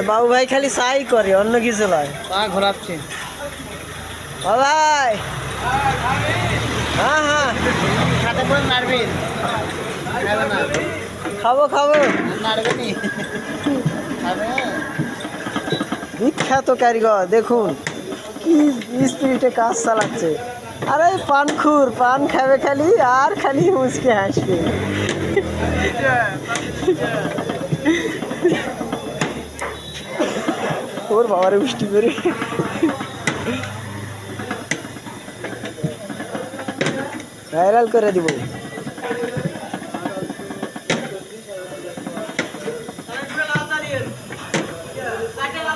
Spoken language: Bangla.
বাবু ভাই খালি চাই করে, অন্য কিছু নয়। পা ঘোরাচ্ছে। ও ভাই, হ্যাঁ হ্যাঁ খাতে পরে নাড়বেন, খাবো খাবো। নাড়বেনি খাবে। বিখ্যাত কারিগর দেখুন কি স্পিরিটে কাজ চালাচ্ছে। আরে পানখুর, পান খাবে খালি আর খালি মুচকে হাসবে। ওর বাবারে বৃষ্টি করে ভাইরাল করে দিব।